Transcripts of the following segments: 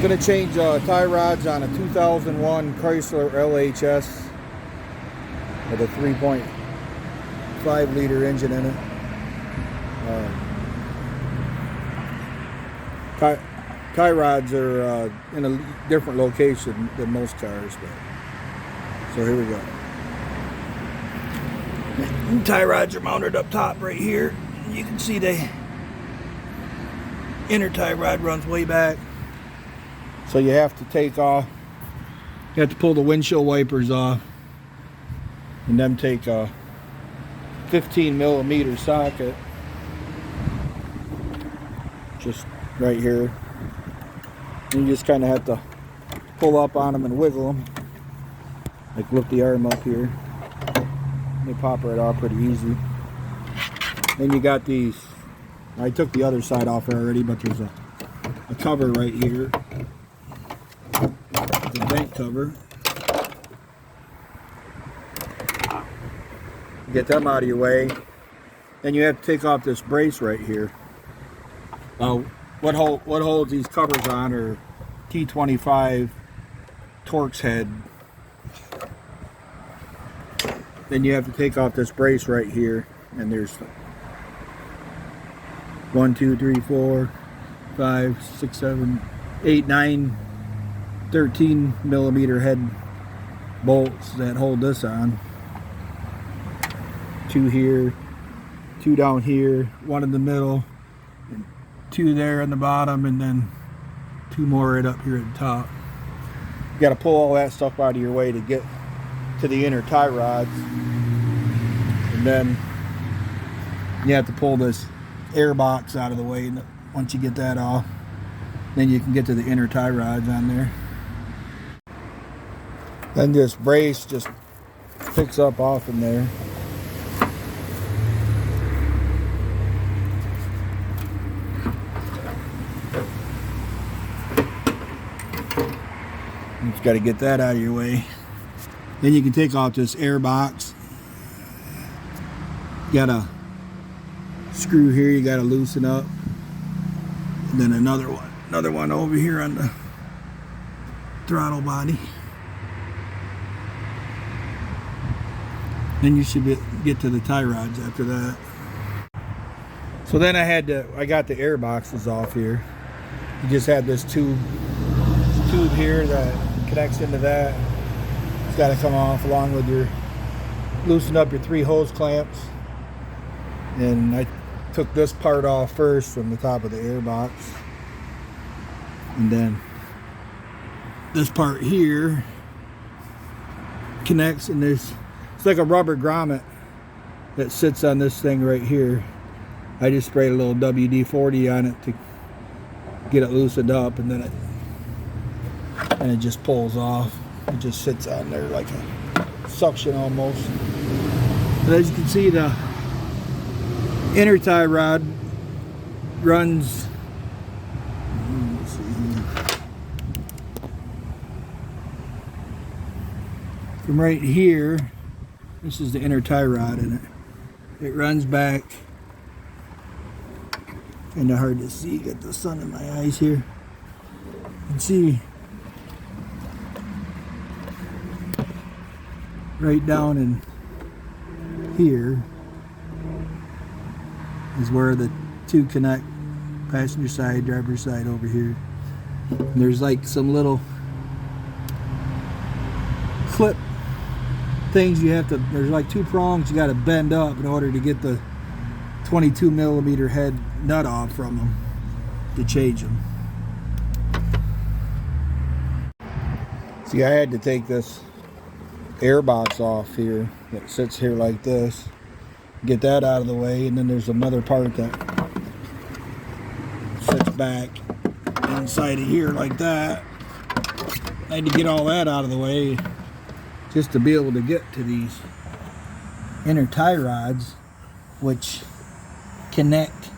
Gonna change tie rods on a 2001 Chrysler LHS with a 3.5 liter engine in it. Tie rods are in a different location than most cars, but so here we go. Tie rods are mounted up top right here. You can see the inner tie rod runs way back. So you have to take off, you have to pull the windshield wipers off and then take a 15mm socket just right here. And you just kind of have to pull up on them and wiggle them. Like lift the arm up here. They pop right off pretty easy. Then you got these, I took the other side off already, but there's a cover right here. The vent cover. Get them out of your way. Then you have to take off this brace right here. What holds these covers on are T25 Torx head. Then you have to take off this brace right here, and there's 1, 2, 3, 4, 5, 6, 7, 8, 9, 13mm head bolts that hold this on. 2 here, 2 down here, 1 in the middle, and 2 there on the bottom, and then 2 more right up here at the top. You got to pull all that stuff out of your way to get to the inner tie rods, and then you have to pull this air box out of the way. And once you get that off, then you can get to the inner tie rods on there. Then this brace just picks up off in there. You just got to get that out of your way. Then you can take off this air box. You got a screw here you got to loosen up, and then another one over here on the throttle body. Then you should get to the tie rods after that. So then I got the air boxes off here. You just had this tube here that connects into that. It's got to come off along with your, loosen up your 3 hose clamps. And I took this part off first from the top of the air box, and then this part here connects, and it's like a rubber grommet that sits on this thing right here. I just sprayed a little WD-40 on it to get it loosened up, and then it just pulls off. It just sits on there like a suction almost. But as you can see, the inner tie rod runs, let's see here, from right here. This is the inner tie rod, and it runs back. Kind of hard to see, got the sun in my eyes here. You can see right down in here is where the 2 connect, passenger side, driver's side over here. And there's like some little clip things you have to, there's like 2 prongs you got to bend up in order to get the 22mm head nut off from them to change them. See, I had to take this air box off here that sits here like this, get that out of the way, and then there's another part that sits back inside of here like that. I had to get all that out of the way just to be able to get to these inner tie rods, which connect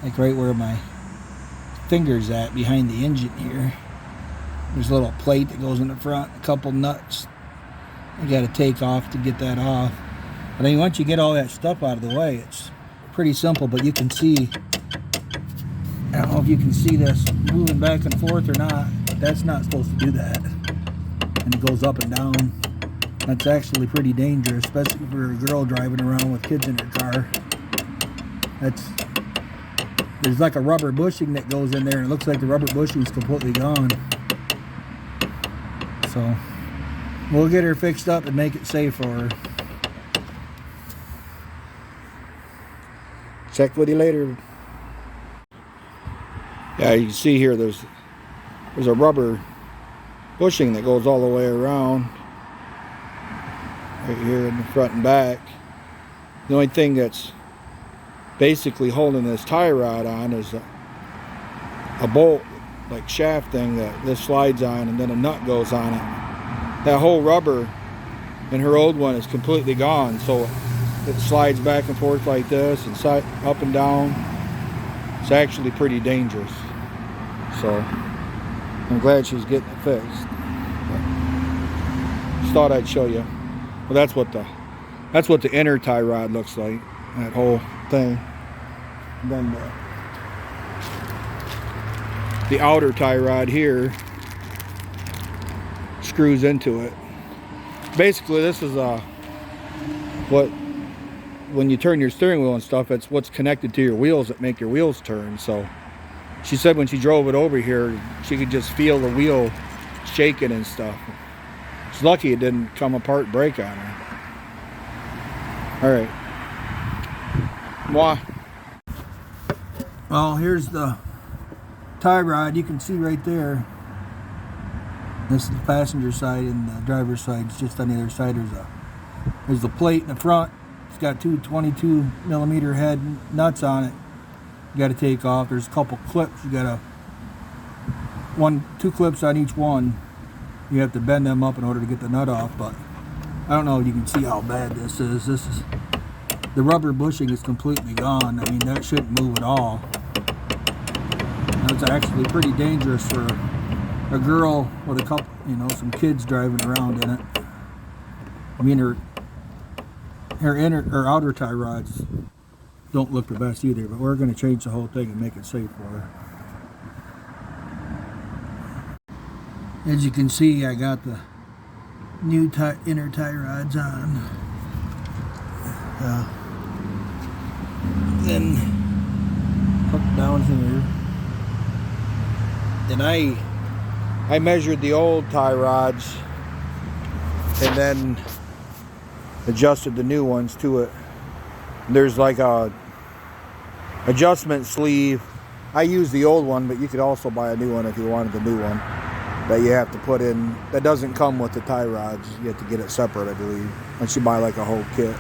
like right where my finger's at behind the engine here. There's a little plate that goes in the front, a couple nuts you got to take off to get that off. But then once you get all that stuff out of the way, it's pretty simple. But you can see, I don't know if you can see this moving back and forth or not. But that's not supposed to do that. And it goes up and down. That's actually pretty dangerous, especially for a girl driving around with kids in her car. There's like a rubber bushing that goes in there, and it looks like the rubber bushing is completely gone. So we'll get her fixed up and make it safe for her. Check with you later. Yeah, you can see here there's a rubber bushing that goes all the way around. Right here in the front and back. The only thing that's basically holding this tie rod on is a bolt, like shaft thing that this slides on, and then a nut goes on it. That whole rubber in her old one is completely gone, so it slides back and forth like this and up and down. It's actually pretty dangerous. So I'm glad she's getting it fixed. Just thought I'd show you. Well, that's what the inner tie rod looks like. That whole thing. And then the outer tie rod here screws into it. Basically, this is when you turn your steering wheel and stuff, it's what's connected to your wheels that make your wheels turn. So she said when she drove it over here, she could just feel the wheel shaking and stuff. She's lucky it didn't come apart and break on her. All right. Well, here's the tie rod. You can see right there. This is the passenger side, and the driver's side is just on the other side. There's the plate in the front. It's got two 22mm head nuts on it. You got to take off. There's a couple clips. You got two clips on each one. You have to bend them up in order to get the nut off, but I don't know if you can see how bad this is. The rubber bushing is completely gone. I mean, that shouldn't move at all. It's actually pretty dangerous for a girl with a couple, some kids driving around in it. I mean, her outer tie rods don't look the best either, but we're going to change the whole thing and make it safe for her. As you can see, I got the new inner tie rods on. Then hooked down here. And I measured the old tie rods and then adjusted the new ones to it. There's like a adjustment sleeve. I use the old one, but you could also buy a new one if you wanted the new one that you have to put in. That doesn't come with the tie rods. You have to get it separate, I believe, once you buy like a whole kit.